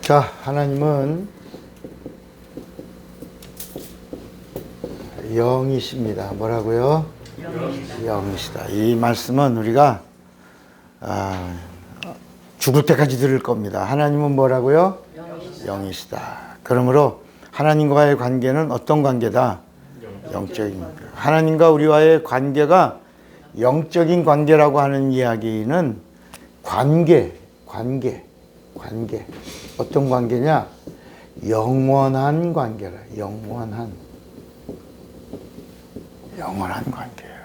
자, 하나님은 영이십니다. 뭐라고요? 영이시다. 이 말씀은 우리가 죽을 때까지 들을 겁니다. 하나님은 뭐라고요? 영이시다. 그러므로 하나님과의 관계는 어떤 관계다? 영적인. 하나님과 우리와의 관계가 영적인 관계라고 하는 이야기는 관계. 어떤 관계냐? 영원한 관계라. 영원한 관계예요.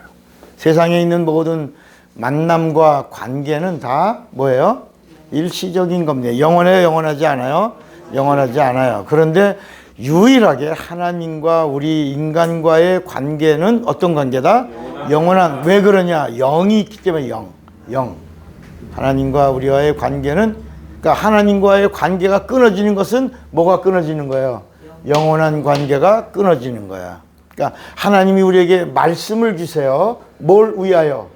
세상에 있는 모든 만남과 관계는 다 뭐예요? 일시적인 겁니다. 영원해요? 영원하지 않아요? 영원하지 않아요. 그런데 유일하게 하나님과 우리 인간과의 관계는 어떤 관계다? 영원한. 왜 그러냐? 영이 있기 때문에 영. 하나님과 우리와의 관계는, 그러니까 하나님과의 관계가 끊어지는 것은 뭐가 끊어지는 거예요? 영원한 관계가 끊어지는 거야. 그러니까 하나님이 우리에게 말씀을 주세요. 뭘 위하여?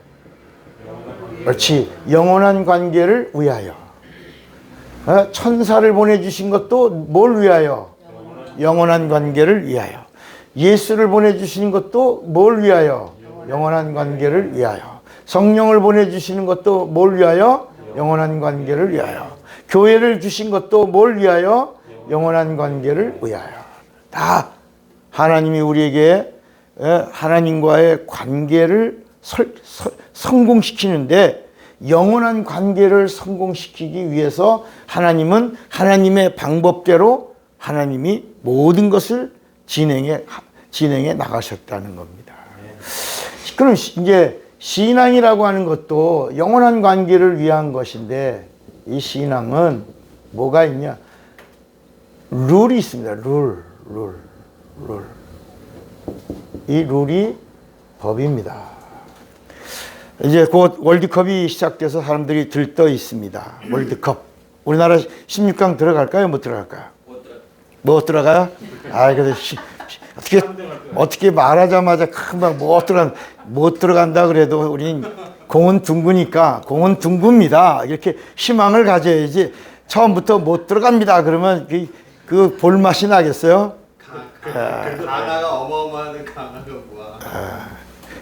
그렇지. 영원한 관계를 위하여. 천사를 보내주신 것도 뭘 위하여? 영원한 관계를 위하여. 예수를 보내주신 것도 뭘 위하여? 영원한 관계를 위하여. 성령을 보내주시는 것도 뭘 위하여? 영원한 관계를 위하여. 교회를 주신 것도 뭘 위하여? 영원한 관계를 위하여. 다 하나님이 우리에게 하나님과의 관계를 성공시키는데, 영원한 관계를 성공시키기 위해서 하나님은 하나님의 방법대로 하나님이 모든 것을 진행해 나가셨다는 겁니다. 그럼 이제 신앙이라고 하는 것도 영원한 관계를 위한 것인데, 이 신앙은 뭐가 있냐? 룰이 있습니다. 룰. 이 룰이 법입니다. 이제 곧 월드컵이 시작돼서 사람들이 들떠 있습니다. 월드컵. 우리나라 16강 들어갈까요? 못 들어갈까요? 못 들어가요? 그래도 어떻게 말하자마자 금방 못 들어간다 그래도 우린 공은 둥그니까 공은 둥굽니다. 이렇게 희망을 가져야지. 처음부터 못 들어갑니다 그러면 그 볼맛이 나겠어요? 가나가 어마어마한 가나가 뭐야?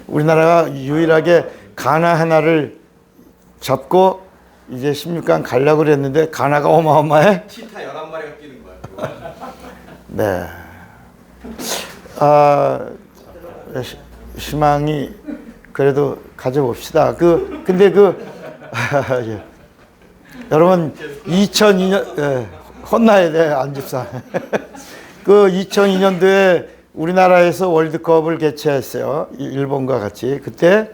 우리나라가 유일하게 가나 하나를 잡고 이제 16강 가려고 그랬는데 가나가 어마어마해? 치타 11마리가 뛰는 거야. 네. 희망이 그래도 가져봅시다. 근데 여러분 2002년 혼나야 돼, 안집사. 2002년도에 우리나라에서 월드컵을 개최했어요. 일본과 같이. 그때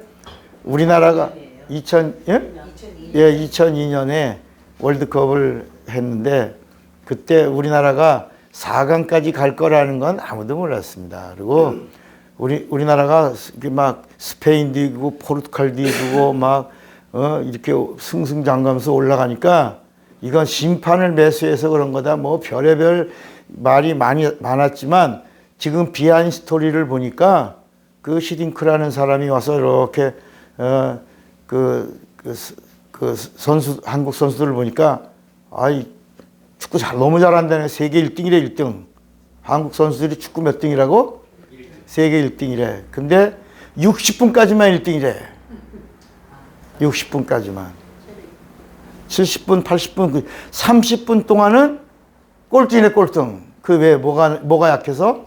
우리나라가 2002년에 월드컵을 했는데, 그때 우리나라가 4강까지 갈 거라는 건 아무도 몰랐습니다. 그리고 우리나라가 막 스페인도 이기고 포르투갈도 이기고 막 이렇게 승승장구하면서 올라가니까 이건 심판을 매수해서 그런 거다. 뭐 별의별 말이 많았지만, 지금 비하인드 스토리를 보니까 그 시딩크라는 사람이 와서 이렇게 한국 선수들을 보니까 축구 너무 잘한다네. 세계 1등이래, 1등. 한국 선수들이 축구 몇 등이라고? 세계 1등이래. 근데 60분까지만 1등이래. 60분까지만. 70분, 80분, 30분 동안은 꼴등이네, 꼴등. 왜, 뭐가 약해서?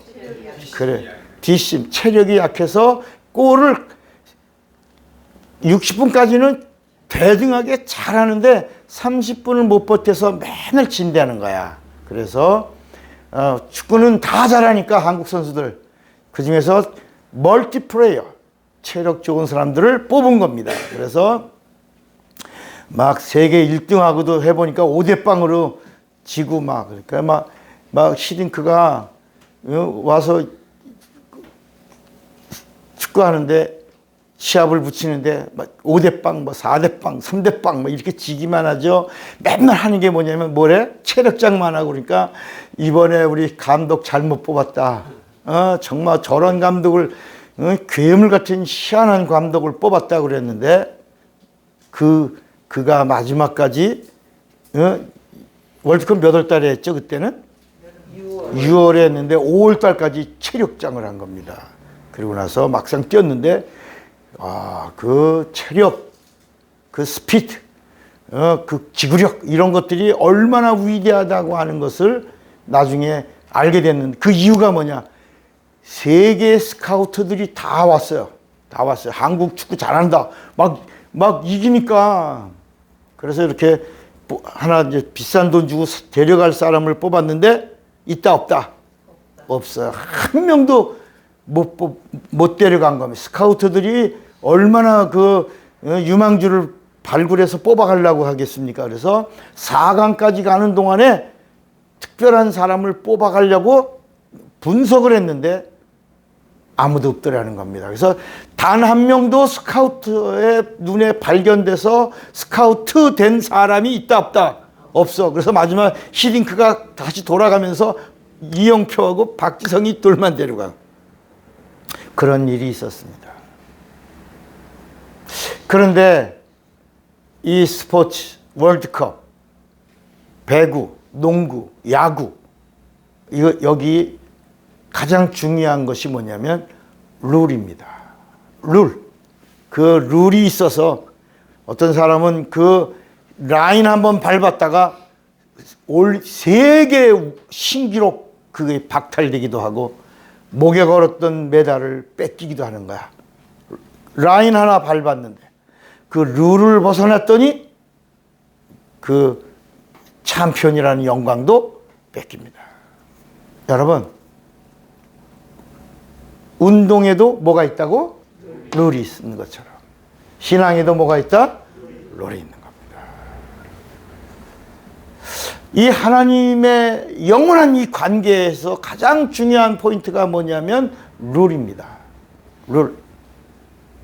그래. 뒷심, 체력이 약해서 골을 60분까지는 대등하게 잘하는데 30분을 못 버텨서 맨날 진다는 거야. 그래서 축구는 다 잘하니까 한국 선수들, 그 중에서 멀티플레이어, 체력 좋은 사람들을 뽑은 겁니다. 그래서 막 세계 1등하고도 해보니까 5대0으로 지고 그러니까 막 시딩크가 와서 축구하는데, 시합을 붙이는데 5대0, 4대0, 3대0 이렇게 지기만 하죠. 맨날 하는 게 뭐냐면 체력장만 하고. 그러니까 이번에 우리 감독 잘못 뽑았다. 정말 저런 감독을, 괴물 같은 희한한 감독을 뽑았다 그랬는데, 그가 마지막까지 월드컵 몇 월 달에 했죠, 그때는? 6월에 했는데 5월 달까지 체력장을 한 겁니다. 그리고 나서 막상 뛰었는데, 그 체력, 그 스피드, 그 지구력, 이런 것들이 얼마나 위대하다고 하는 것을 나중에 알게 됐는데, 그 이유가 뭐냐? 세계 스카우트들이 다 왔어요. 다 왔어요. 한국 축구 잘한다. 막 이기니까. 그래서 이렇게 하나 이제 비싼 돈 주고 데려갈 사람을 뽑았는데, 있다, 없다? 없어요. 한 명도 못 데려간 겁니다. 스카우트들이 얼마나 그 유망주를 발굴해서 뽑아가려고 하겠습니까? 그래서 4강까지 가는 동안에 특별한 사람을 뽑아가려고 분석을 했는데 아무도 없더라는 겁니다. 그래서 단 한 명도 스카우트의 눈에 발견돼서 스카우트 된 사람이 있다, 없다? 없어. 그래서 마지막 히딩크가 다시 돌아가면서 이영표하고 박지성이 둘만 데려가. 그런 일이 있었습니다. 그런데 이 스포츠, 월드컵, 배구, 농구, 야구, 여기 가장 중요한 것이 뭐냐면 룰입니다. 룰. 그 룰이 있어서 어떤 사람은 그 라인 한번 밟았다가 세계 신기록 그게 박탈되기도 하고 목에 걸었던 메달을 뺏기기도 하는 거야. 라인 하나 밟았는데 그 룰을 벗어났더니 그 챔피언이라는 영광도 뺏깁니다. 여러분, 운동에도 뭐가 있다고? 룰이 있는 것처럼 신앙에도 뭐가 있다? 룰이 있는 겁니다. 이 하나님의 영원한 이 관계에서 가장 중요한 포인트가 뭐냐면 룰입니다. 룰.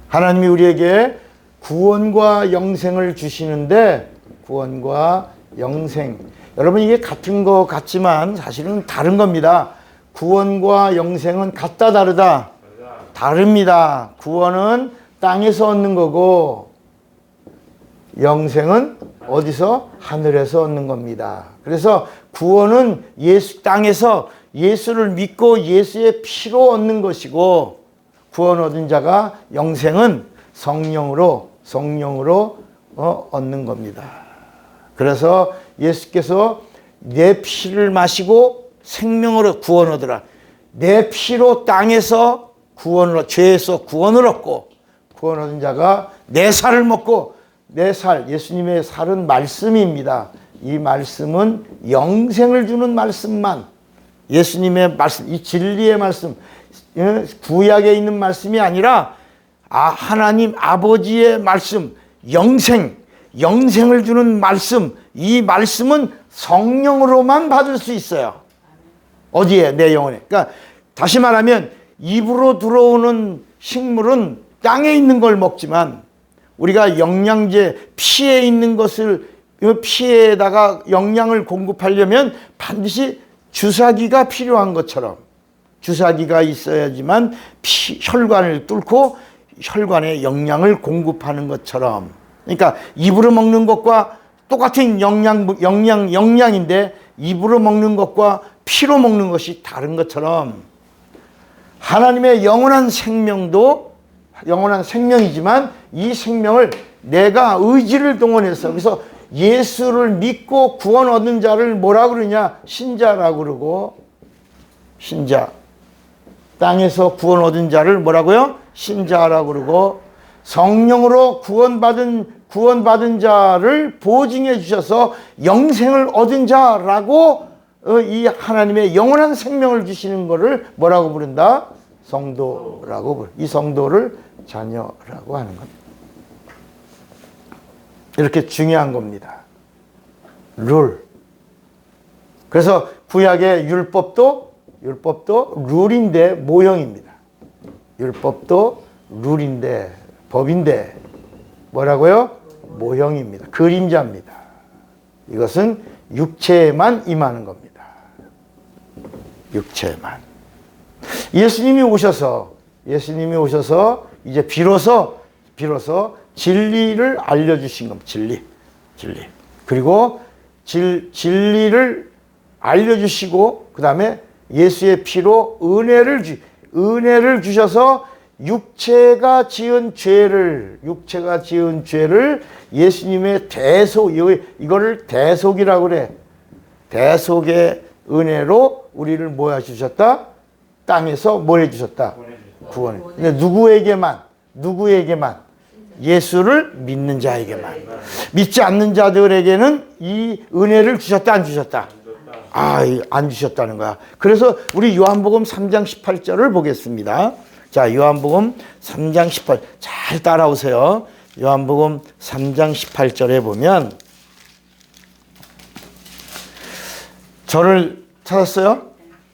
하나님이 우리에게 구원과 영생을 주시는데 구원과 영생. 여러분 이게 같은 것 같지만 사실은 다른 겁니다. 구원과 영생은 같다 다르다? 다릅니다. 구원은 땅에서 얻는 거고 영생은 어디서? 하늘에서 얻는 겁니다. 그래서 구원은 땅에서 예수를 믿고 예수의 피로 얻는 것이고 구원 얻은 자가 영생은 성령으로 얻는 겁니다. 그래서 예수께서 내 피를 마시고 생명으로 구원 얻으라. 내 피로 땅에서 죄에서 구원을 얻고 구원 얻은 자가 내 살을 먹고 내 살, 예수님의 살은 말씀입니다. 이 말씀은 영생을 주는 말씀만, 예수님의 말씀, 이 진리의 말씀, 구약에 있는 말씀이 아니라 하나님 아버지의 말씀, 영생을 주는 말씀, 이 말씀은 성령으로만 받을 수 있어요. 어디에? 내 영혼에. 그러니까 다시 말하면 입으로 들어오는 식물은 땅에 있는 걸 먹지만 우리가 영양제, 피에 있는 것을 피에다가 영양을 공급하려면 반드시 주사기가 필요한 것처럼 주사기가 있어야지만 혈관을 뚫고 혈관에 영양을 공급하는 것처럼, 그러니까 입으로 먹는 것과 똑같은 영양인데 입으로 먹는 것과 피로 먹는 것이 다른 것처럼 하나님의 영원한 생명도 영원한 생명이지만 이 생명을 내가 의지를 동원해서, 그래서 예수를 믿고 구원 얻는 자를 뭐라고 그러냐? 신자라고 그러고, 신자. 땅에서 구원 얻은 자를 뭐라고요? 신자라고 그러고, 성령으로 구원받은 자를 보증해 주셔서 영생을 얻은 자라고 이 하나님의 영원한 생명을 주시는 것을 뭐라고 부른다? 성도라고 부른다. 이 성도를 자녀라고 하는 겁니다. 이렇게 중요한 겁니다. 룰. 그래서 구약의 율법도 룰인데 모형입니다. 율법도 룰인데 법인데 뭐라고요? 모형입니다. 그림자입니다. 이것은 육체에만 임하는 겁니다. 육체에만. 예수님이 오셔서 이제 비로소 진리를 알려주신 겁니다. 진리. 그리고 진리를 알려주시고 그 다음에 예수의 피로 은혜를 주셔서 육체가 지은 죄를 예수님의 대속, 이거를 대속이라고 그래. 대속의 은혜로 우리를 뭐 해주셨다? 땅에서 뭘 해주셨다? 구원해. 근데 누구에게만? 예수를 믿는 자에게만. 믿지 않는 자들에게는 이 은혜를 주셨다, 안 주셨다? 안 주셨다는 거야. 그래서 우리 요한복음 3장 18절을 보겠습니다. 자, 요한복음 3장 18, 잘 따라오세요. 요한복음 3장 18절에 보면, 저를 찾았어요?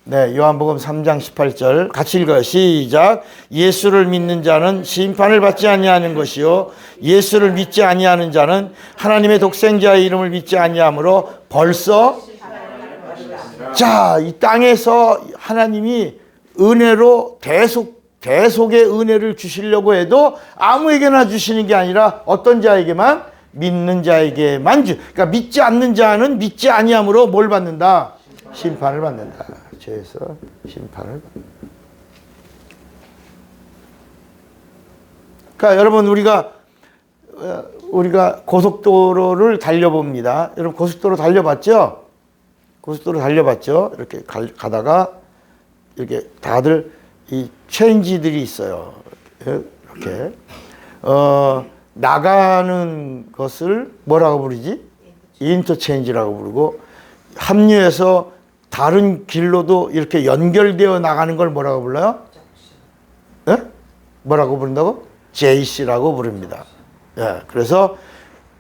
네, 요한복음 3장 18절 같이 읽어요. 시작. 예수를 믿는 자는 심판을 받지 아니하는 것이요 예수를 믿지 아니하는 자는 하나님의 독생자의 이름을 믿지 아니하므로 벌써 자, 이 땅에서 하나님이 은혜로 대속의 은혜를 주시려고 해도 아무에게나 주시는 게 아니라 어떤 자에게만? 믿는 자에게만 그러니까 믿지 않는 자는 믿지 아니함으로 뭘 받는다? 심판을 받는다. 죄에서 심판을 받는다. 그러니까 여러분 우리가 고속도로를 달려봅니다. 여러분 고속도로 달려봤죠? 이렇게 가다가 이렇게 다들 이 체인지들이 있어요. 이렇게 나가는 것을 뭐라고 부르지? 인터체인지라고 부르고 합류해서 다른 길로도 이렇게 연결되어 나가는 걸 뭐라고 불러요? 예? 뭐라고 부른다고? JC라고 부릅니다. 예, 그래서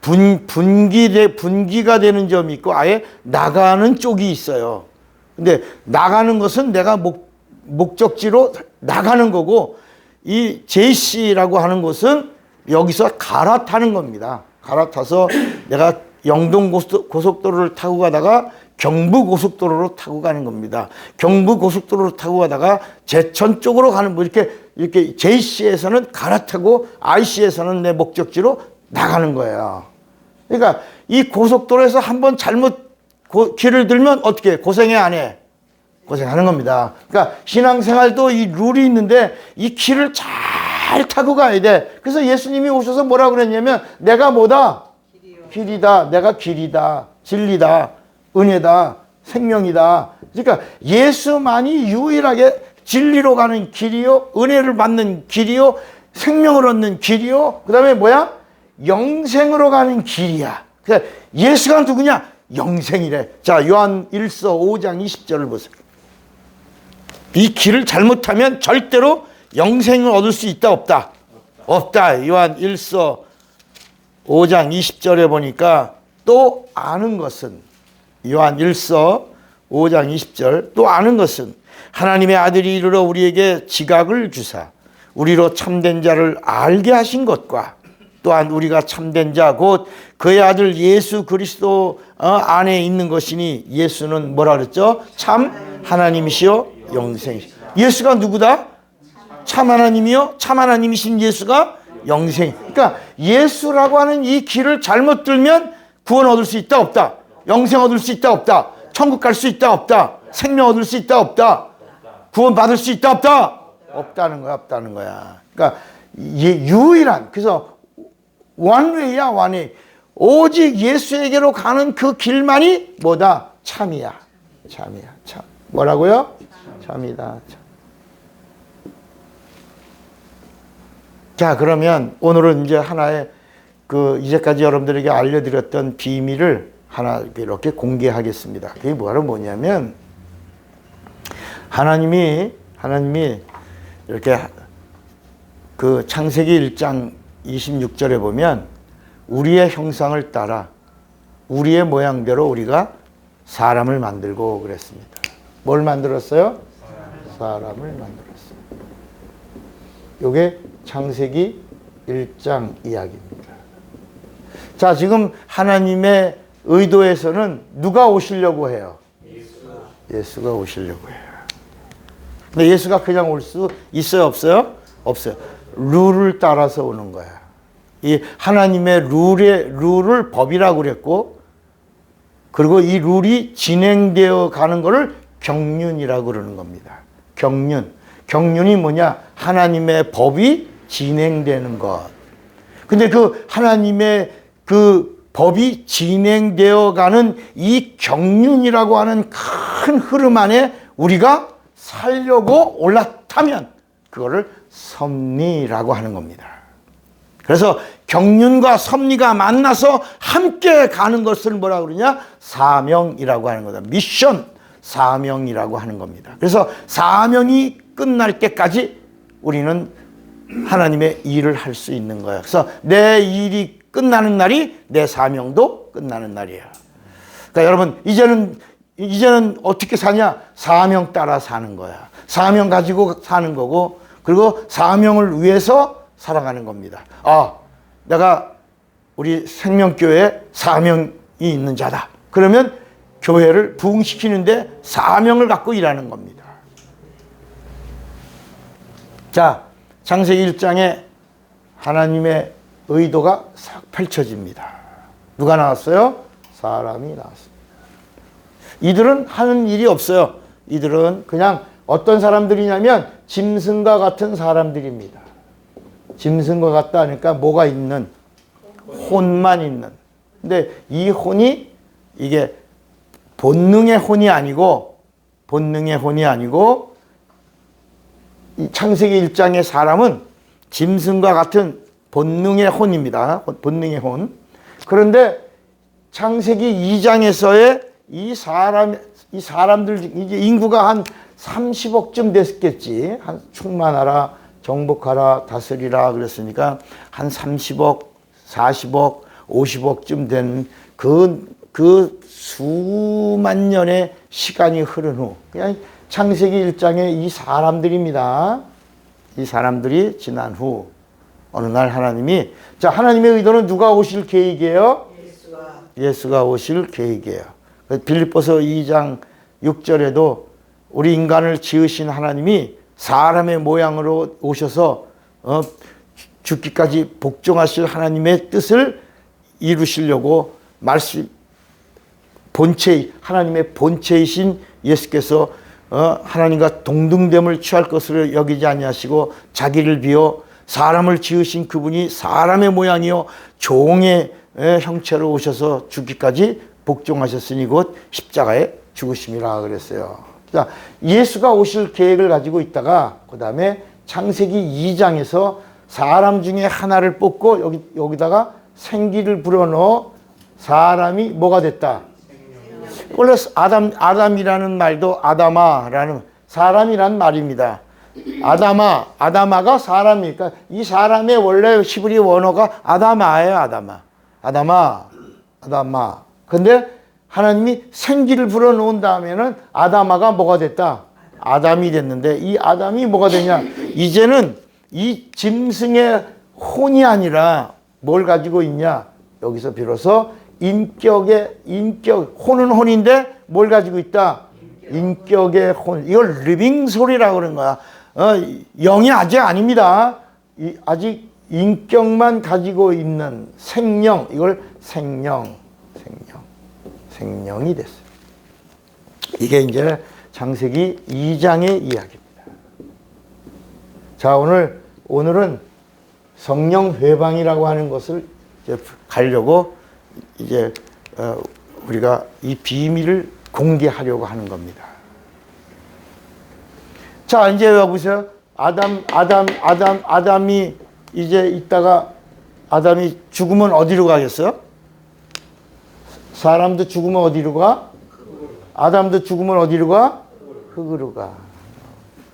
분기가 되는 점이 있고 아예 나가는 쪽이 있어요. 근데 나가는 것은 내가 목적지로 나가는 거고 이 JC라고 하는 것은 여기서 갈아타는 겁니다. 갈아타서 내가 영동 고속도로를 타고 가다가 경부 고속도로로 타고 가는 겁니다. 경부 고속도로로 타고 가다가 제천 쪽으로 가는 이렇게 JC에서는 갈아타고 IC에서는 내 목적지로 나가는 거예요. 그러니까 이 고속도로에서 한번 잘못 길을 들면 어떻게 고생해 안 해? 고생하는 겁니다. 그러니까 신앙생활도 이 룰이 있는데 이 길을 잘 타고 가야 돼. 그래서 예수님이 오셔서 뭐라고 그랬냐면 내가 뭐다? 길이다. 내가 길이다. 진리다. 은혜다. 생명이다. 그러니까 예수만이 유일하게 진리로 가는 길이요. 은혜를 받는 길이요. 생명을 얻는 길이요. 그 다음에 뭐야? 영생으로 가는 길이야. 그러니까 예수가 누구냐? 영생이래. 자, 요한 1서 5장 20절을 보세요. 이 길을 잘못하면 절대로 영생을 얻을 수 있다 없다? 없다. 요한 1서 5장 20절에 보니까 또 아는 것은 요한 1서 5장 20절 또 아는 것은 하나님의 아들이 이르러 우리에게 지각을 주사 우리로 참된 자를 알게 하신 것과 또한 우리가 참된 자 곧 그의 아들 예수 그리스도 안에 있는 것이니 예수는 뭐라 그랬죠? 참 하나님이시요 영생이시요. 예수가 누구다? 참 하나님이요 참 하나님이신 예수가 영생. 그러니까 예수라고 하는 이 길을 잘못 들면 구원 얻을 수 있다 없다? 영생 얻을 수 있다 없다? 천국 갈 수 있다 없다? 생명 얻을 수 있다 없다? 구원 받을 수 있다 없다? 없다는 거야. 그러니까 유일한 그래서 원웨이야 원웨이. 오직 예수에게로 가는 그 길만이 뭐다? 참이야. 참. 뭐라고요? 참이다. 참. 자, 그러면 오늘은 이제 하나의 이제까지 여러분들에게 알려드렸던 비밀을 하나 이렇게 공개하겠습니다. 그게 뭐냐면 하나님이 이렇게 그 창세기 1장 26절에 보면 우리의 형상을 따라 우리의 모양대로 우리가 사람을 만들고 그랬습니다. 뭘 만들었어요? 사람을 만들었어요. 이게 창세기 1장 이야기입니다. 자, 지금 하나님의 의도에서는 누가 오시려고 해요? 예수가 오시려고 해요. 근데 예수가 그냥 올 수 있어요? 없어요? 없어요. 룰을 따라서 오는 거야. 이 하나님의 룰을 법이라고 그랬고 그리고 이 룰이 진행되어 가는 것을 경륜이라고 그러는 겁니다. 경륜. 경륜이 뭐냐? 하나님의 법이 진행되는 것. 근데 그 하나님의 그 법이 진행되어 가는 이 경륜이라고 하는 큰 흐름 안에 우리가 살려고 올라타면 그거를 섭리라고 하는 겁니다. 그래서 경륜과 섭리가 만나서 함께 가는 것을 뭐라 그러냐? 사명이라고 하는 거다. 미션, 사명이라고 하는 겁니다. 그래서 사명이 끝날 때까지 우리는 하나님의 일을 할 수 있는 거예요. 그래서 내 일이 끝나는 날이 내 사명도 끝나는 날이에요. 그러니까 여러분, 이제는 어떻게 사냐? 사명 따라 사는 거야. 사명 가지고 사는 거고, 그리고 사명을 위해서 살아가는 겁니다. 아, 내가 우리 생명교회에 사명이 있는 자다. 그러면 교회를 부흥시키는데 사명을 갖고 일하는 겁니다. 자, 창세기 1장에 하나님의 의도가 싹 펼쳐집니다. 누가 나왔어요? 사람이 나왔습니다. 이들은 하는 일이 없어요. 이들은 그냥 어떤 사람들이냐면 짐승과 같은 사람들입니다. 짐승과 같다 하니까 뭐가 있는? 혼만 있는. 근데 이 혼이 이게 본능의 혼이 아니고 이 창세기 1장의 사람은 짐승과 같은 본능의 혼입니다. 본능의 혼. 그런데 창세기 2장에서의 이 사람들, 이제 인구가 한 30억쯤 됐겠지. 한 충만하라, 정복하라, 다스리라 그랬으니까 한 30억, 40억, 50억쯤 된 그 수만 년의 시간이 흐른 후, 그냥 창세기 1장의 이 사람들입니다. 이 사람들이 지난 후 어느 날 하나님의 의도는 누가 오실 계획이에요? 예수가 오실 계획이에요. 빌립보서 2장 6절에도 우리 인간을 지으신 하나님이 사람의 모양으로 오셔서 죽기까지 복종하실 하나님의 뜻을 이루시려고 하나님의 본체이신 예수께서 하나님과 동등됨을 취할 것으로 여기지 아니하시고 자기를 비워 사람을 지으신 그분이 사람의 모양이요 종의 형체로 오셔서 죽기까지 복종하셨으니 곧 십자가에 죽으심이라 그랬어요. 자, 예수가 오실 계획을 가지고 있다가 그 다음에 창세기 2장에서 사람 중에 하나를 뽑고 여기다가 생기를 불어넣어 사람이 뭐가 됐다? 원래 아담이라는 말도 아다마라는 사람이란 말입니다. 아다마가 사람이니까 이 사람의 원래 히브리 원어가 아다마예요. 아다마. 근데 하나님이 생기를 불어넣은 다음에는 아다마가 뭐가 됐다? 아담이 됐는데 이 아담이 뭐가 되냐? 이제는 이 짐승의 혼이 아니라 뭘 가지고 있냐? 여기서 비로소 혼은 혼인데 뭘 가지고 있다? 인격의 혼. 이걸 리빙 소리라고 그러는 거야. 영이 아직 아닙니다. 아직 인격만 가지고 있는 생명. 이걸 생명이 됐어요. 이게 이제 창세기 2장의 이야기입니다. 자, 오늘은 성령 회방이라고 하는 것을 이제 가려고 이제 우리가 이 비밀을 공개하려고 하는 겁니다. 자, 이제 보세요. 아담이 이제 있다가 아담이 죽으면 어디로 가겠어요? 사람도 죽으면 어디로 가? 아담도 죽으면 어디로 가? 흙으로 가.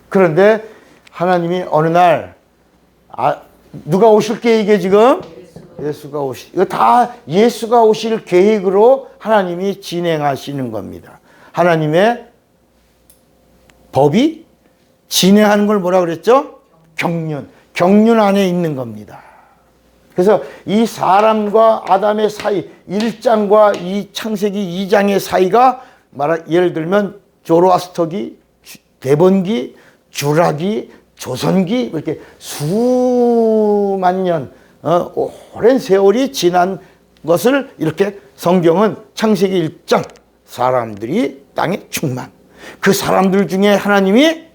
그런데 하나님이 어느 날 누가 오실 계획이에요 지금? 예수가 이거 다 예수가 오실 계획으로 하나님이 진행하시는 겁니다. 하나님의 법이 진행하는 걸 뭐라 그랬죠? 경륜 안에 있는 겁니다. 그래서 이 사람과 아담의 사이 1장과 이 창세기 2장의 사이가 예를 들면 조로아스터기, 대번기, 주라기, 조선기 이렇게 수만 년 오랜 세월이 지난 것을 이렇게 성경은 창세기 1장 사람들이 땅에 충만. 그 사람들 중에 하나님이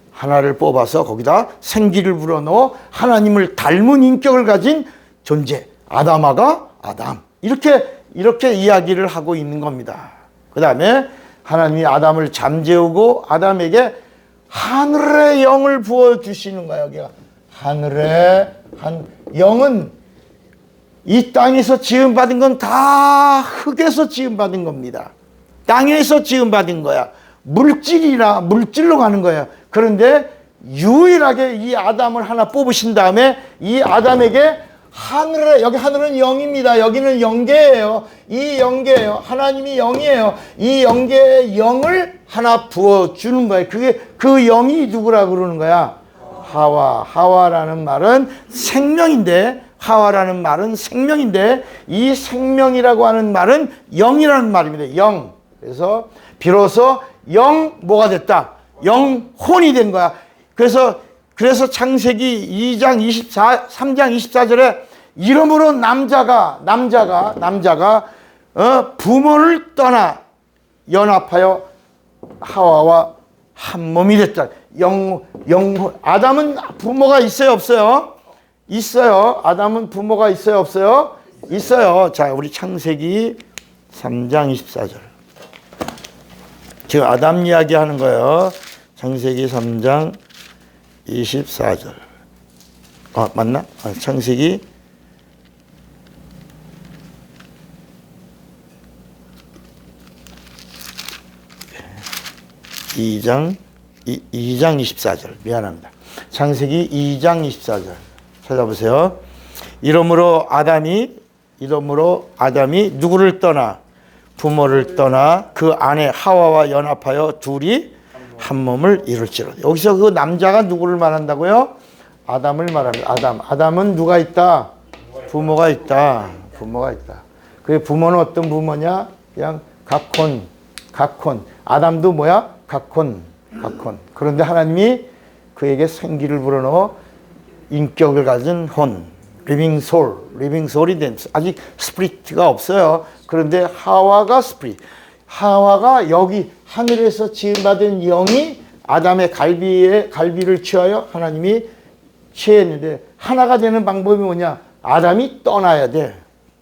하나를 뽑아서 거기다 생기를 불어넣어 하나님을 닮은 인격을 가진 존재. 아담아가 아담. 이렇게 이야기를 하고 있는 겁니다. 그 다음에 하나님이 아담을 잠재우고 아담에게 하늘의 영을 부어주시는 거예요. 여기가 하늘의 영은 이 땅에서 지음받은 건 다 흙에서 지음받은 겁니다. 땅에서 지음받은 거야. 물질로 가는 거예요. 그런데 유일하게 이 아담을 하나 뽑으신 다음에 이 아담에게 여기 하늘은 영입니다. 여기는 영계예요. 이 영계예요. 하나님이 영이에요. 이 영계의 영을 하나 부어주는 거예요. 그 영이 누구라 그러는 거야? 하와라는 말은 생명인데, 이 생명이라고 하는 말은 영이라는 말입니다. 영. 그래서 비로소 뭐가 됐다? 영혼이 된 거야. 그래서 창세기 3장 24절에 이러므로 남자가 부모를 떠나 연합하여 하와와 한 몸이 됐다. 아담은 부모가 있어요, 없어요? 있어요. 아담은 부모가 있어요, 없어요? 있어요. 자, 우리 창세기 3장 24절. 지금 아담 이야기 하는 거예요. 창세기 3장 24절. 맞나? 창세기 2장 24절. 미안합니다. 창세기 2장 24절. 찾아보세요. 이러므로 아담이 누구를 떠나? 부모를 떠나 그 아내 하와와 연합하여 둘이 한 몸을 이룰지로다. 여기서 그 남자가 누구를 말한다고요? 아담을 말합니다. 아담은 누가 있다? 부모가 있다. 그 부모는 어떤 부모냐? 그냥 각혼. 아담도 뭐야? 각혼. 그런데 하나님이 그에게 생기를 불어넣어 인격을 가진 리빙 소울이 된, 아직 스피릿가 없어요. 그런데 하와가 여기 하늘에서 지음받은 영이 아담의 갈비를 취하여 하나님이 취했는데, 하나가 되는 방법이 뭐냐? 아담이 떠나야 돼.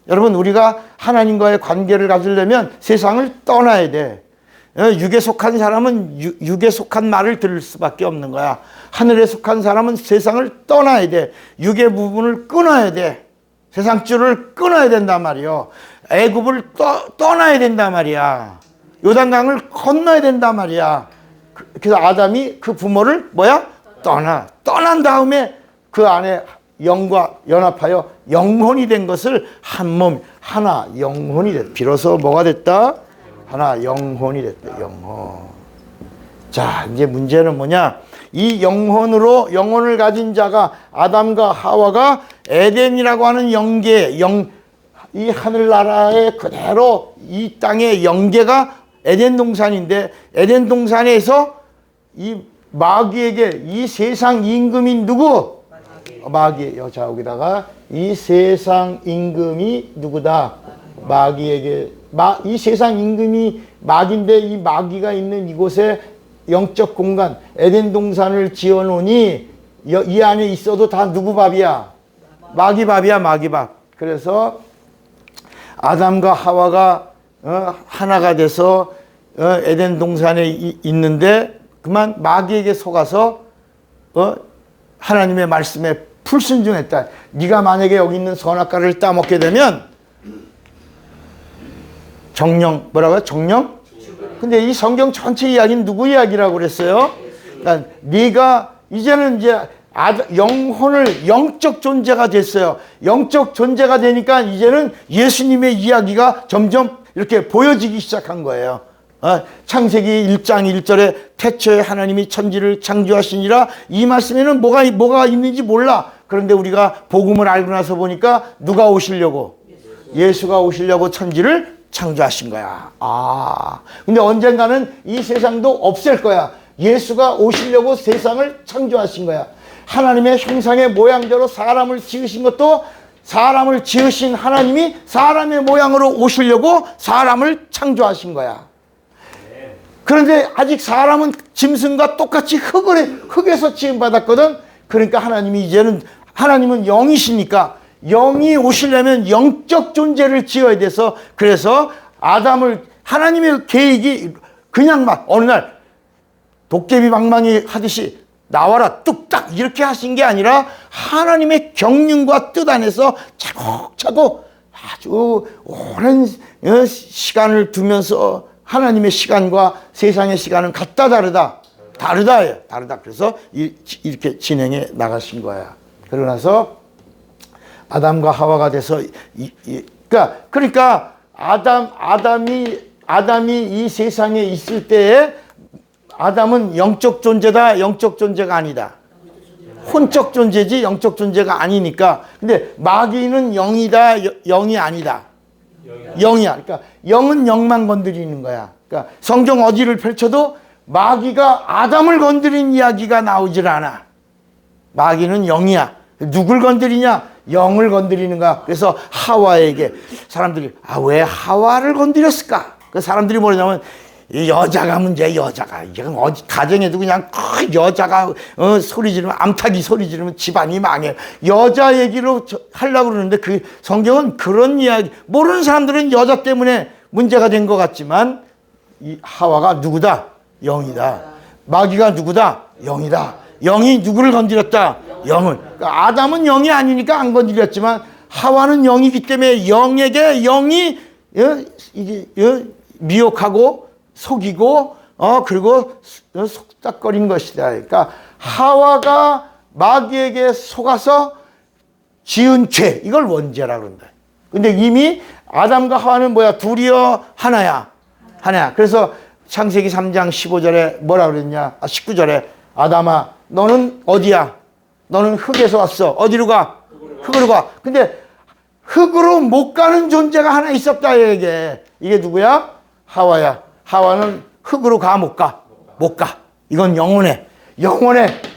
여러분, 우리가 하나님과의 관계를 가지려면 세상을 떠나야 돼. 육에 속한 사람은 육에 속한 말을 들을 수밖에 없는 거야. 하늘에 속한 사람은 세상을 떠나야 돼. 육의 부분을 끊어야 돼. 세상 줄을 끊어야 된단 말이요. 애굽을 떠나야 된단 말이야. 요단강을 건너야 된단 말이야. 그래서 아담이 그 부모를 떠난 다음에 그 안에 영과 연합하여 영혼이 된 것을 한 몸, 하나 영혼이 됐다. 비로소 뭐가 됐다? 하나 영혼이 됐다. 영혼. 자, 이제 문제는 뭐냐? 이 영혼을 가진 자가 아담과 하와가 에덴이라고 하는 이 하늘나라에 그대로 이 땅의 영계가 에덴 동산인데, 에덴 동산에서 이 마귀에게 이 세상 임금인 누구? 마귀예요. 자, 여기다가 이 세상 임금이 누구다? 마귀에게. 이 세상 임금이 마귀인데, 이 마귀가 있는 이곳에 영적 공간 에덴 동산을 지어놓으니 이 안에 있어도 다 누구 밥이야? 마귀 밥. 그래서 아담과 하와가 하나가 돼서 에덴 동산에 있는데, 그만 마귀에게 속아서 하나님의 말씀에 불순종했다. 네가 만약에 여기 있는 선악과를 따먹게 되면 뭐라고요? 정령? 근데 이 성경 전체 이야기는 누구 이야기라고 그랬어요? 그러니까 네가 이제는 이제 영혼을 영적 존재가 됐어요. 영적 존재가 되니까 이제는 예수님의 이야기가 점점 이렇게 보여지기 시작한 거예요. 창세기 1장 1절에 태초에 하나님이 천지를 창조하시니라, 이 말씀에는 뭐가 있는지 몰라. 그런데 우리가 복음을 알고 나서 보니까 누가 오시려고? 예수가 오시려고 천지를 창조하신 거야. 근데 언젠가는 이 세상도 없앨 거야. 예수가 오시려고 세상을 창조하신 거야. 하나님의 형상의 모양대로 사람을 지으신 것도 사람을 지으신 하나님이 사람의 모양으로 오시려고 사람을 창조하신 거야. 그런데 아직 사람은 짐승과 똑같이 흙에서 지음받았거든. 그러니까 하나님은 영이시니까 영이 오시려면 영적 존재를 지어야 돼서, 그래서 하나님의 계획이 그냥 막 어느 날 도깨비 방망이 하듯이 나와라 뚝딱 이렇게 하신 게 아니라 하나님의 경륜과 뜻 안에서 차곡차곡 아주 오랜 시간을 두면서, 하나님의 시간과 세상의 시간은 같다 다르다. 그래서 이렇게 진행해 나가신 거야. 그러고 나서 아담과 하와가 돼서 그러니까 아담이 이 세상에 있을 때에 아담은 영적 존재다, 영적 존재가 아니다. 혼적 존재지 영적 존재가 아니니까. 근데 마귀는 영이다, 영이 아니다. 영이야. 그러니까 영은 영만 건드리는 거야. 그러니까 성경 어디를 펼쳐도 마귀가 아담을 건드린 이야기가 나오질 않아. 마귀는 영이야. 누굴 건드리냐? 영을 건드리는 거야. 그래서 하와에게 사람들이 왜 하와를 건드렸을까? 그 사람들이 뭐냐면 이 여자가 문제야. 여자가 이건 가정에도 그냥 여자가 소리 지르면, 암탉이 소리 지르면 집안이 망해. 여자 얘기로 하려고 그러는데 그 성경은 그런 이야기, 모르는 사람들은 여자 때문에 문제가 된 것 같지만 이 하와가 누구다? 영이다. 마귀가 누구다? 영이다. 영이 누구를 건드렸다? 영을. 그러니까 아담은 영이 아니니까 안 건드렸지만 하와는 영이기 때문에 영에게 영이 미혹하고 속이고 그리고 속닥거린 것이다. 그러니까 하와가 마귀에게 속아서 지은 죄, 이걸 원죄라 그런다. 근데 이미 아담과 하와는 뭐야? 둘이여 하나야. 그래서 창세기 3장 15절에 뭐라 그랬냐? 19절에19절에 너는 어디야? 너는 흙에서 왔어. 어디로 가? 흙으로 가. 근데 흙으로 못 가는 존재가 하나 있었다. 이게 누구야? 하와야. 하와는 흙으로 가, 못 가? 못 가. 이건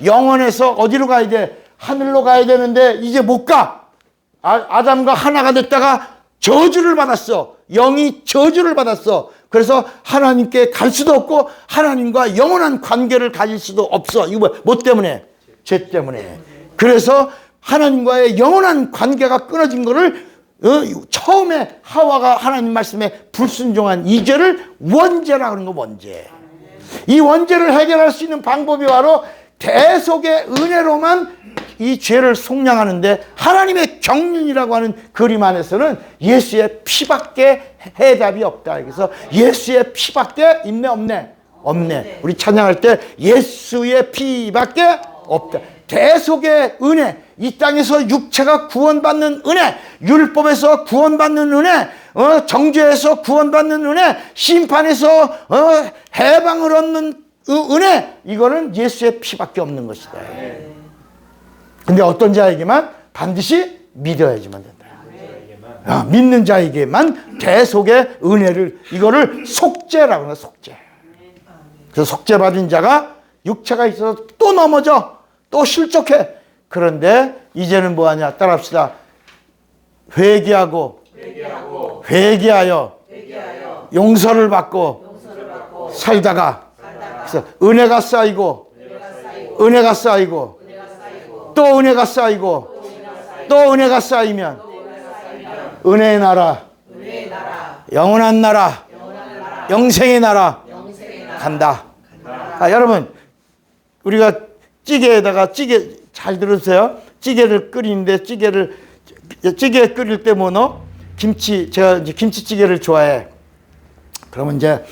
영원해서 어디로 가야 돼? 하늘로 가야 되는데 이제 못 가. 아담과 하나가 됐다가 저주를 받았어. 영이 저주를 받았어. 그래서 하나님께 갈 수도 없고 하나님과 영원한 관계를 가질 수도 없어. 이거 뭐 때문에? 죄 때문에. 그래서 하나님과의 영원한 관계가 끊어진 거를 처음에 하와가 하나님 말씀에 불순종한 이 죄를 원죄라 그러는 거. 원죄. 이 원죄를 해결할 수 있는 방법이 바로 대속의 은혜로만 이 죄를 속량하는데, 하나님의 경륜이라고 하는 그림 안에서는 예수의 피밖에 해답이 없다. 그래서 예수의 피밖에 있네 없네. 우리 찬양할 때 예수의 피밖에 없다. 대속의 은혜, 이 땅에서 육체가 구원받는 은혜, 율법에서 구원받는 은혜, 정죄에서 구원받는 은혜, 심판에서 해방을 얻는 은혜, 이거는 예수의 피밖에 없는 것이다. 근데 어떤 자에게만? 반드시 믿어야지만 된다. 믿는 자에게만 대속의 은혜를, 이거를 속죄라고 하는 거야. 속죄. 그래서 속죄받은 자가 육체가 있어서 또 넘어져, 또 실족해. 그런데 이제는 뭐하냐? 따라합시다. 회개하여 용서를 받고 살다가, 그래서 은혜가 쌓이고 또 은혜가 쌓이고 또 은혜가 쌓이면 은혜의 나라, 영원한 나라, 영생의 나라 간다. 여러분, 우리가 찌개에다가, 찌개 잘 들으세요. 찌개를 끓이는데 찌개 끓일 때 뭐 넣어? 김치. 제가 이제 김치찌개를 좋아해. 그러면 이제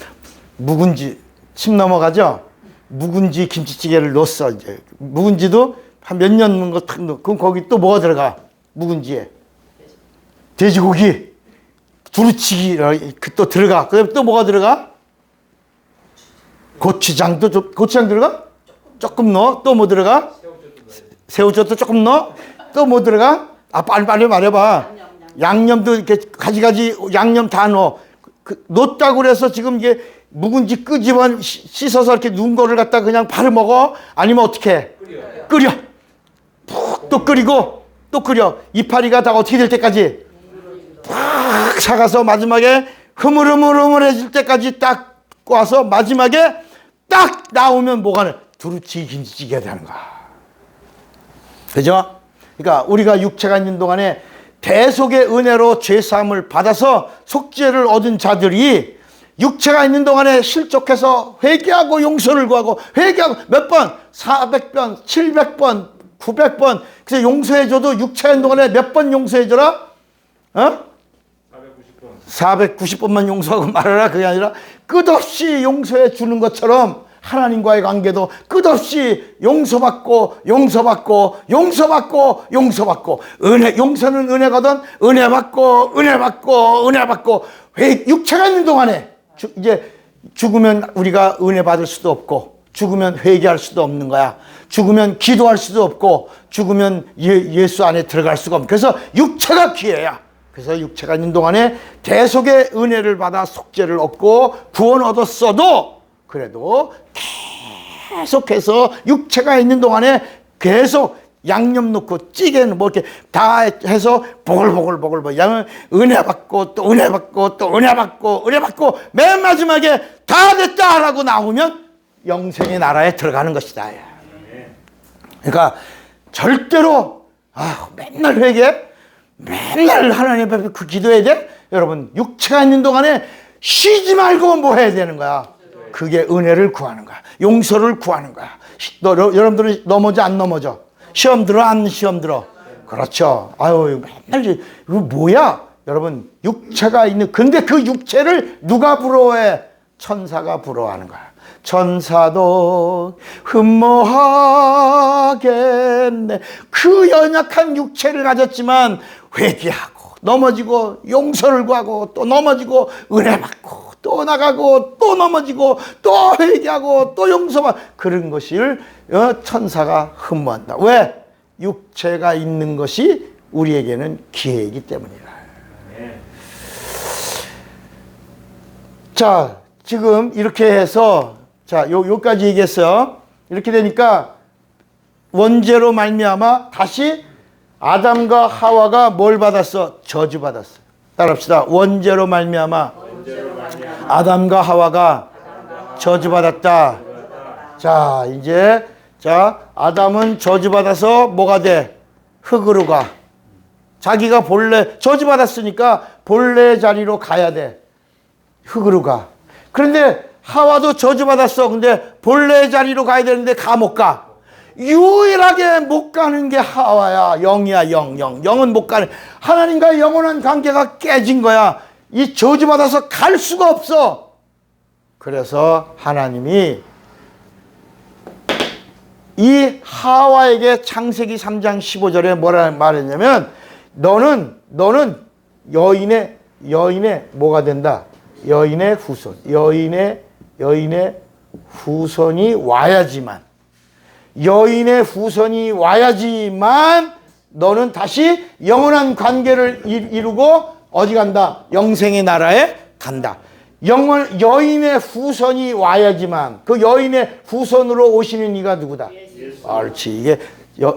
묵은지, 침 넘어가죠? 묵은지 김치찌개를 넣었어. 이제 묵은지도 한 몇 년 넣은 거 탁 넣어. 그럼 거기 또 뭐가 들어가? 묵은지에 돼지고기, 두루치기 또 들어가. 그다음에 또 뭐가 들어가? 고추장 들어가? 조금 넣어. 또 뭐 들어가? 새우젓도 조금 넣어. 또 뭐 들어가? 빨리 말해봐. 양념도 이렇게 가지가지 양념 다 넣어. 넣었다고 그래서 지금 이게 묵은지 끄집어 씻어서 이렇게 누운 거를 갖다 그냥 바로 먹어? 아니면 어떻게 해? 끓여. 푹 또 끓이고 또 끓여. 이파리가 다 어떻게 될 때까지? 팍 사가서 마지막에 흐물흐물해질 때까지 딱 와서 마지막에 딱 나오면 뭐가 나? 두루치 김치찌개가 되는 거야. 그죠? 그러니까 우리가 육체가 있는 동안에 대속의 은혜로 죄사함을 받아서 속죄를 얻은 자들이 육체가 있는 동안에 실족해서 회개하고 용서를 구하고 회개하고 몇 번? 400번, 700번, 900번. 그래서 용서해줘도 육체가 있는 동안에 몇 번 용서해줘라? 490번만 용서하고 말아라. 그게 아니라 끝없이 용서해 주는 것처럼 하나님과의 관계도 끝없이 용서받고 용서받고 용서받고 용서받고 은혜, 용서는 은혜거든. 은혜 받고 은혜 받고 은혜 받고 육체가 있는 동안에 이제 죽으면 우리가 은혜 받을 수도 없고 죽으면 회개할 수도 없는 거야. 죽으면 기도할 수도 없고 죽으면 예수 안에 들어갈 수가 없고 그래서 육체가 기회야. 그래서 육체가 있는 동안에 대속의 은혜를 받아 속죄를 얻고 구원 얻었어도 그래도 계속해서 육체가 있는 동안에 계속 양념 넣고 찌개는 뭐 이렇게 다 해서 보글보글 양을 은혜 받고 또 은혜 받고 또 은혜 받고 은혜 받고 맨 마지막에 다 됐다라고 나오면 영생의 나라에 들어가는 것이다. 그러니까 절대로 맨날 회개 맨날 하나님 앞에 그 기도해야 돼? 여러분 육체가 있는 동안에 쉬지 말고 뭐 해야 되는 거야? 그게 은혜를 구하는 거야. 용서를 구하는 거야. 여러분들은 넘어져 안 넘어져? 시험 들어 안 시험 들어? 그렇죠. 아유 맨날 이거 뭐야? 여러분 육체가 있는 근데 그 육체를 누가 부러워해? 천사가 부러워하는 거야. 천사도 흠모하겠네. 그 연약한 육체를 가졌지만 회개하고 넘어지고 용서를 구하고 또 넘어지고 은혜 받고 또 나가고 또 넘어지고 또 회개하고 또 용서받고 그런 것을 천사가 흠모한다. 왜? 육체가 있는 것이 우리에게는 기회이기 때문이다. 자, 지금 이렇게 해서 자, 요까지 얘기했어요. 이렇게 되니까 원죄로 말미암아 다시 아담과 하와가 뭘 받았어? 저주받았어. 따라합시다. 원죄로 말미암아 아담과 하와가 저주받았다. 자, 이제 아담은 저주받아서 뭐가 돼? 흙으로 가. 자기가 본래 저주받았으니까 본래 자리로 가야 돼. 흙으로 가. 그런데 하와도 저주받았어. 근데 본래 자리로 가야 되는데 못 가. 유일하게 못 가는 게 하와야. 영이야, 영. 영은 못 가는. 하나님과의 영원한 관계가 깨진 거야. 이 저주받아서 갈 수가 없어. 그래서 하나님이 이 하와에게 창세기 3장 15절에 뭐라 말했냐면 너는 여인의 뭐가 된다? 여인의 후손. 여인의 후손이 와야지만 너는 다시 영원한 관계를 이루고 어디 간다? 영생의 나라에 간다. 여인의 후손이 와야지만 그 여인의 후손으로 오시는 이가 누구다? 옳지. 이게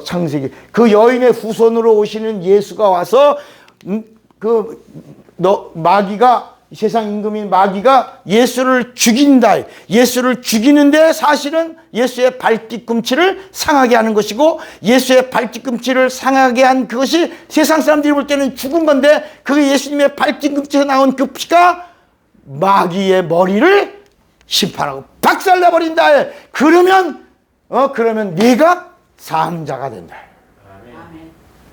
창세기. 그 여인의 후손으로 오시는 예수가 와서 마귀가 세상 임금인 마귀가 예수를 죽인다. 예수를 죽이는데 사실은 예수의 발뒤꿈치를 상하게 하는 것이고 예수의 발뒤꿈치를 상하게 한 그것이 세상 사람들이 볼 때는 죽은 건데 그게 예수님의 발뒤꿈치에서 나온 그 피가 마귀의 머리를 심판하고 박살내버린다. 그러면 네가 사함자가 된다.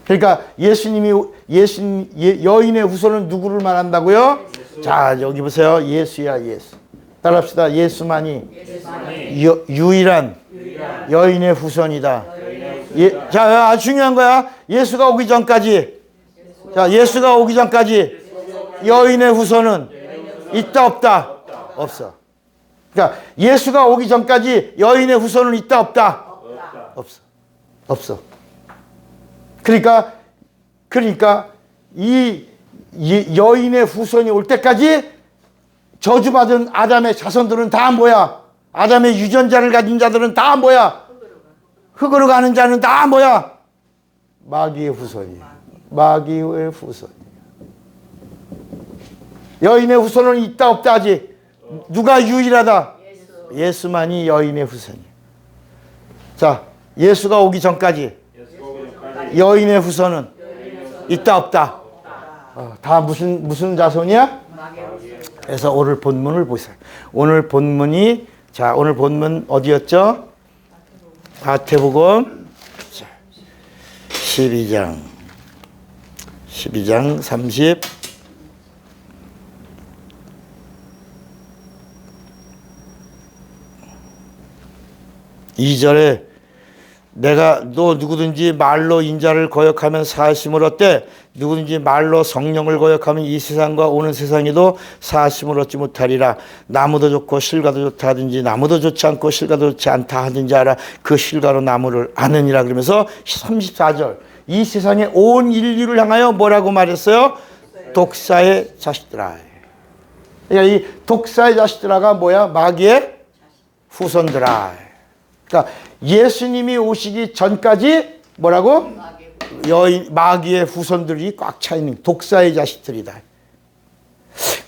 그러니까 예수님이 여인의 후손은 누구를 말한다고요? 자, 여기 보세요. 예수야, 예수. 따라합시다. 예수만이 유일한 여인의 후손이다. 자, 아주 중요한 거야. 예수가 오기 전까지 여인의 후손은 있다 없다? 없어. 그러니까 예수가 오기 전까지 여인의 후손은 있다 없다? 없어. 그러니까 이 여인의 후손이 올 때까지 저주받은 아담의 자손들은 다 뭐야? 아담의 유전자를 가진 자들은 다 뭐야? 흙으로 가는 자는 다 뭐야? 마귀의 후손이에요. 마귀의 후손. 여인의 후손은 있다 없다 하지. 누가 유일하다? 예수만이 여인의 후손이에요. 자, 예수가 오기 전까지 여인의 후손은 있다 없다. 다 무슨 자손이야? 그래서 오늘 본문을 보세요. 오늘 본문이 자, 오늘 본문 어디였죠? 마태복음 12장 30 2절에 내가 너 누구든지 말로 인자를 거역하면 사하심을 얻되 누구든지 말로 성령을 거역하면 이 세상과 오는 세상에도 사하심을 얻지 못하리라. 나무도 좋고 실과도 좋다 하든지 나무도 좋지 않고 실과도 좋지 않다 하든지 알아. 그 실과로 나무를 아느니라. 그러면서 34절 이 세상의 온 인류를 향하여 뭐라고 말했어요? 독사의 자식들아. 그러니까 이 독사의 자식들아가 뭐야? 마귀의 후손들아. 그러니까 예수님이 오시기 전까지 뭐라고? 마귀의 후손들이 꽉 차 있는 독사의 자식들이다.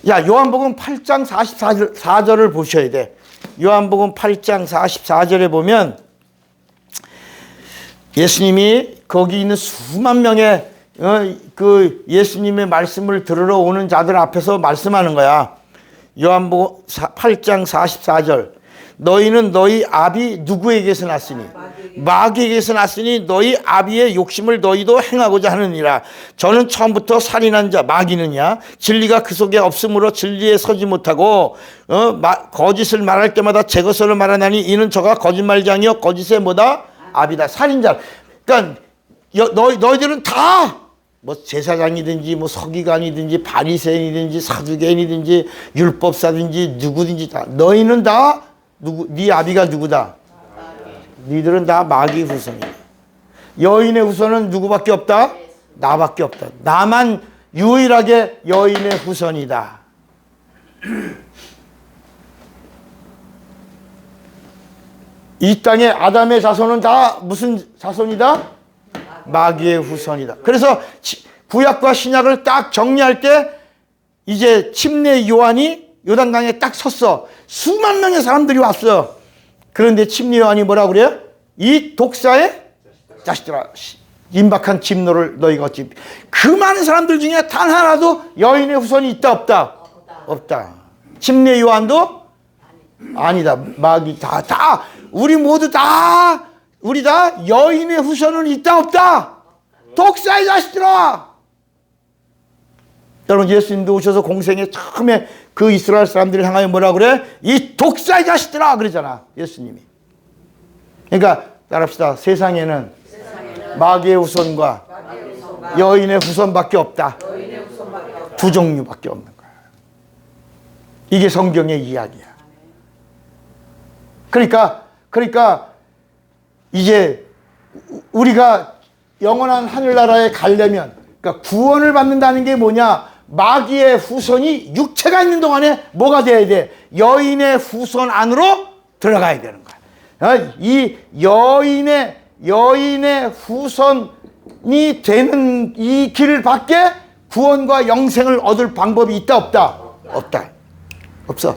야, 요한복음 8장 44절을 보셔야 돼. 요한복음 8장 44절에 보면 예수님이 거기 있는 수만 명의 그 예수님의 말씀을 들으러 오는 자들 앞에서 말씀하는 거야. 요한복음 8장 44절. 너희는 너희 아비 누구에게서 났으니 마귀에게서 났으니 너희 아비의 욕심을 너희도 행하고자 하느니라. 저는 처음부터 살인한 자 마귀느냐 진리가 그 속에 없으므로 진리에 서지 못하고 거짓을 말할 때마다 제 것을 말하나니 이는 저가 거짓말장이요 거짓의 뭐다? 아비다. 살인자. 그러니까 너희들은 다 뭐 제사장이든지 뭐 서기관이든지 바리새인이든지 사두개인이든지 율법사든지 누구든지 다 너희는 다 네 아비가 누구다? 니들은 다 마귀 후손이야. 여인의 후손은 누구밖에 없다? 나밖에 없다. 나만 유일하게 여인의 후손이다. 이 땅의 아담의 자손은 다 무슨 자손이다? 마귀의 후손이다. 그래서 구약과 신약을 딱 정리할 때 이제 침례 요한이 요단강에 딱 섰어. 수만 명의 사람들이 왔어. 그런데 침례 요한이 뭐라 그래요? 이 독사의 자식들아, 임박한 진노를 너희가 어찌. 그 많은 사람들 중에 단 하나도 여인의 후손이 있다 없다? 없다. 침례 요한도 아니다. 마귀 다 우리 모두 우리 다 여인의 후손은 있다 없다? 독사의 자식들아. 여러분 예수님도 오셔서 공생에 처음에 그 이스라엘 사람들을 향하여 뭐라 그래? 이 독사의 자식들아 그러잖아 예수님이. 그러니까 따라합시다. 세상에는 마귀의 후손과 여인의 후손밖에 없다. 두 종류밖에 없는 거야. 이게 성경의 이야기야. 그러니까 이제 우리가 영원한 하늘나라에 가려면 그러니까 구원을 받는다는 게 뭐냐? 마귀의 후손이 육체가 있는 동안에 뭐가 돼야 돼? 여인의 후손 안으로 들어가야 되는 거야. 이 여인의 후손이 되는 이 길 밖에 구원과 영생을 얻을 방법이 있다 없다? 없다. 없어.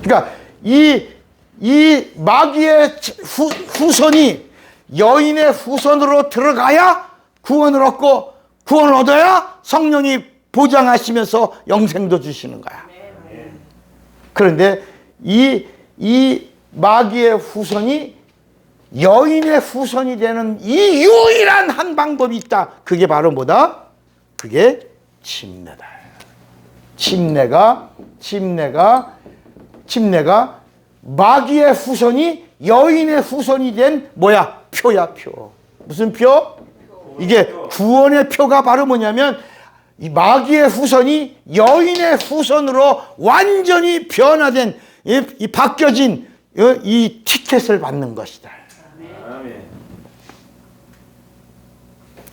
그러니까 이 마귀의 후손이 여인의 후손으로 들어가야 구원을 얻고 구원을 얻어야 성령이 보장하시면서 영생도 주시는 거야. 그런데 이 마귀의 후손이 여인의 후손이 되는 이 유일한 한 방법이 있다. 그게 바로 뭐다? 그게 침례다. 침례가 마귀의 후손이 여인의 후손이 된 뭐야? 표야, 표. 무슨 표? 이게 구원의 표가 바로 뭐냐면 이 마귀의 후손이 여인의 후손으로 완전히 변화된 이 바뀌어진 이 티켓을 받는 것이다.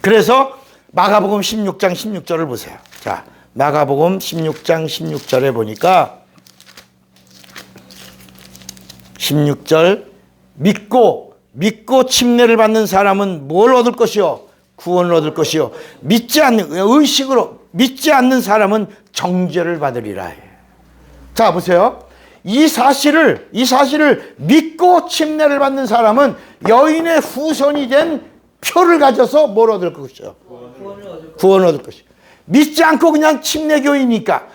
그래서 마가복음 16장 16절을 보세요. 자, 마가복음 16장 16절에 보니까 16절 믿고 믿고 침례를 받는 사람은 뭘 얻을 것이요? 구원을 얻을 것이요. 믿지 않는, 의식으로 믿지 않는 사람은 정죄를 받으리라. 자, 보세요. 이 사실을 믿고 침례를 받는 사람은 여인의 후손이 된 표를 가져서 뭘 얻을 것이요? 구원을 얻을 것이요. 믿지 않고 그냥 침례교이니까,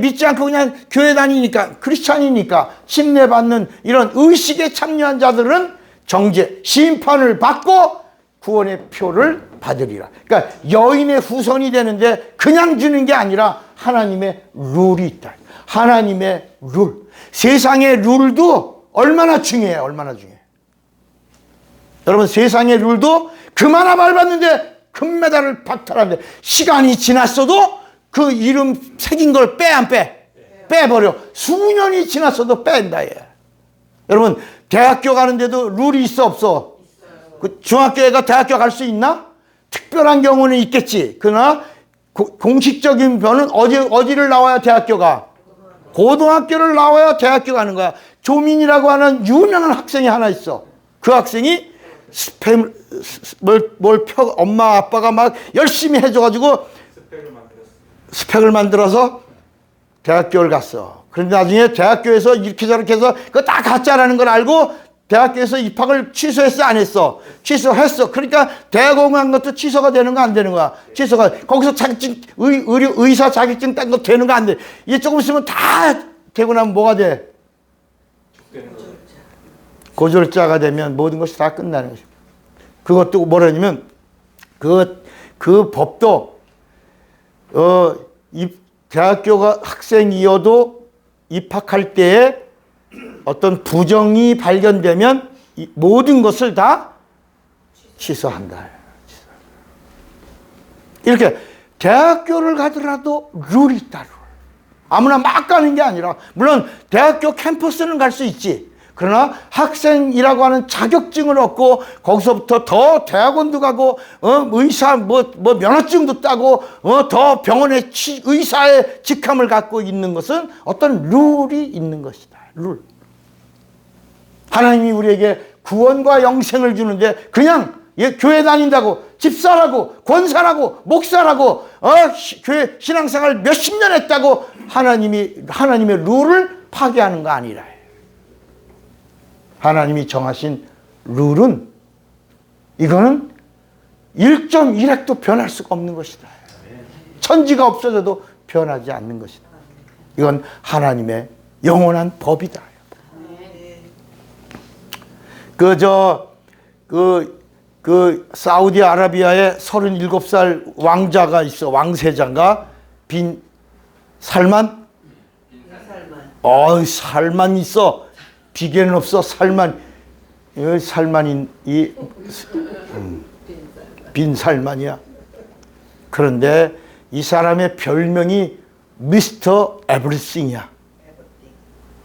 믿지 않고 그냥 교회 다니니까, 크리스찬이니까 침례받는 이런 의식에 참여한 자들은 정죄, 심판을 받고 구원의 표를 받으리라. 그러니까 여인의 후손이 되는데 그냥 주는 게 아니라 하나님의 룰이 있다. 하나님의 룰. 세상의 룰도 얼마나 중요해요. 얼마나 중요해요. 여러분, 세상의 룰도 금 하나 밟았는데 금메달을 박탈하는데 시간이 지났어도 그 이름 새긴 걸 빼 안 빼? 빼버려. 수년이 지났어도 뺀다. 얘. 여러분, 대학교 가는데도 룰이 있어 없어? 그 중학교가 대학교 갈 수 있나? 특별한 경우는 있겠지. 그러나 공식적인 변은 어디를 나와야 대학교가? 고등학교를 나와야 대학교 가는 거야. 조민이라고 하는 유명한 학생이 하나 있어. 그 학생이 엄마 아빠가 막 열심히 해줘가지고 스펙을 만들어서 대학교를 갔어. 그런데 나중에 대학교에서 이렇게 저렇게 해서 그거 다 가짜라는 걸 알고 대학교에서 입학을 취소했어 안 했어? 취소했어. 그러니까 대학원 간 것도 취소가 되는 거 안 되는 거야? 취소가. 거기서 자격증 의사 자격증 딴 거 되는 거 안 돼? 이게 조금 있으면 다 되고 나면 뭐가 돼? 고졸자가 되면 모든 것이 다 끝나는 것입니다. 그것도 뭐라냐면 그 법도 대학교가 학생이어도 입학할 때에 어떤 부정이 발견되면 모든 것을 다 취소한다. 이렇게 대학교를 가더라도 룰이 있다. 룰. 아무나 막 가는 게 아니라, 물론 대학교 캠퍼스는 갈 수 있지. 그러나 학생이라고 하는 자격증을 얻고 거기서부터 더 대학원도 가고 의사 면허증도 따고 더 병원의 의사의 직함을 갖고 있는 것은 어떤 룰이 있는 것이다. 룰. 하나님이 우리에게 구원과 영생을 주는데 그냥 교회 다닌다고 집사라고 권사라고 목사라고 교회 신앙생활 몇십 년 했다고 하나님의 룰을 파괴하는 거 아니라. 하나님이 정하신 룰은 이거는 1.1핵도 변할 수가 없는 것이다. 천지가 없어져도 변하지 않는 것이다. 이건 하나님의 영원한 법이다. 사우디아라비아에 37살 왕자가 있어. 왕세자인가? 빈 살만? 살만 있어. 비계는 없어. 살만인 빈 살만이야. 그런데 이 사람의 별명이 미스터 에브리띵이야.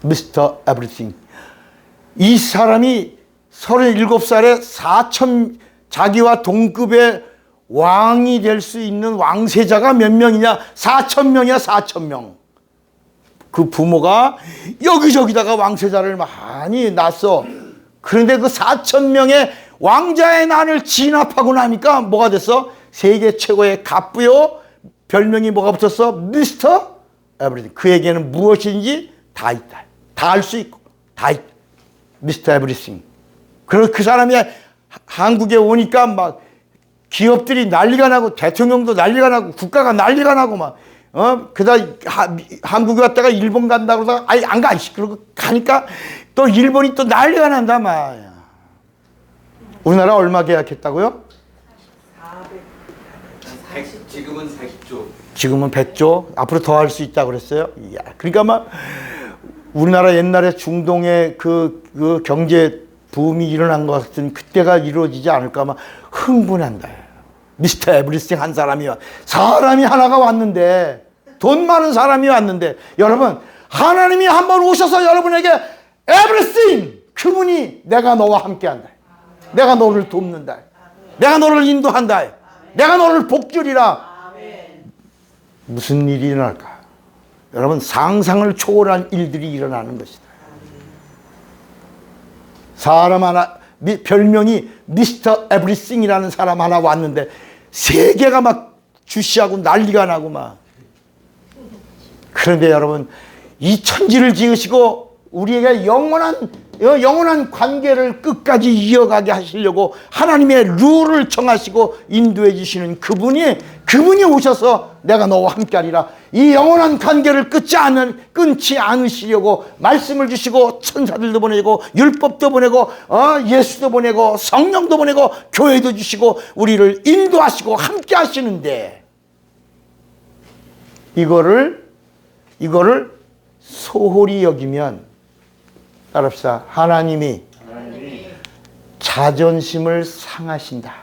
미스터 에브리띵. 이 사람이 37살에 자기와 동급의 왕이 될 수 있는 왕세자가 몇 명이냐? 4,000명이야, 4,000명. 그 부모가 여기저기다가 왕세자를 많이 낳았어. 그런데 그 4,000명의 왕자의 난을 진압하고 나니까 뭐가 됐어? 세계 최고의 갑부요. 별명이 뭐가 붙었어? 미스터 에브리띵. 그에게는 무엇인지 다 있다. 다 알 수 있고 다 있다. 미스터 에브리띵. 그리고 그 사람이 한국에 오니까 막 기업들이 난리가 나고 대통령도 난리가 나고 국가가 난리가 나고 막 그다음 한국에 왔다가 일본 간다고 그러다가 아니 안 가. 그러고 가니까 또 일본이 또 난리가 난다 말이야. 우리나라 얼마 계약했다고요? 400, 지금은 100조. 지금은 100조. 앞으로 더 할 수 있다고 그랬어요. 이야, 그러니까 막 우리나라 옛날에 중동의 그 경제 붐이 일어난 것 같은 그때가 이루어지지 않을까 막 흥분한다. 미스터 에브리띵 한 사람이 하나가 왔는데, 돈 많은 사람이 왔는데, 여러분 하나님이 한번 오셔서 여러분에게 에브리띵, 그분이 내가 너와 함께한다. 내가 너를 돕는다. 내가 너를 인도한다. 내가 너를 복주리라. 무슨 일이 일어날까? 여러분, 상상을 초월한 일들이 일어나는 것이다. 사람 하나, 별명이 미스터 에브리싱이라는 사람 하나 왔는데 세계가 막 주시하고 난리가 나고 막. 그런데 여러분, 이 천지를 지으시고 우리에게 영원한 관계를 끝까지 이어가게 하시려고 하나님의 룰을 정하시고 인도해 주시는 그분이 오셔서 내가 너와 함께하리라, 이 영원한 관계를 끊지 않으시려고 말씀을 주시고 천사들도 보내고 율법도 보내고 예수도 보내고 성령도 보내고 교회도 주시고 우리를 인도하시고 함께 하시는데, 이거를 소홀히 여기면, 따릅시다, 하나님이 자존심을 상하신다.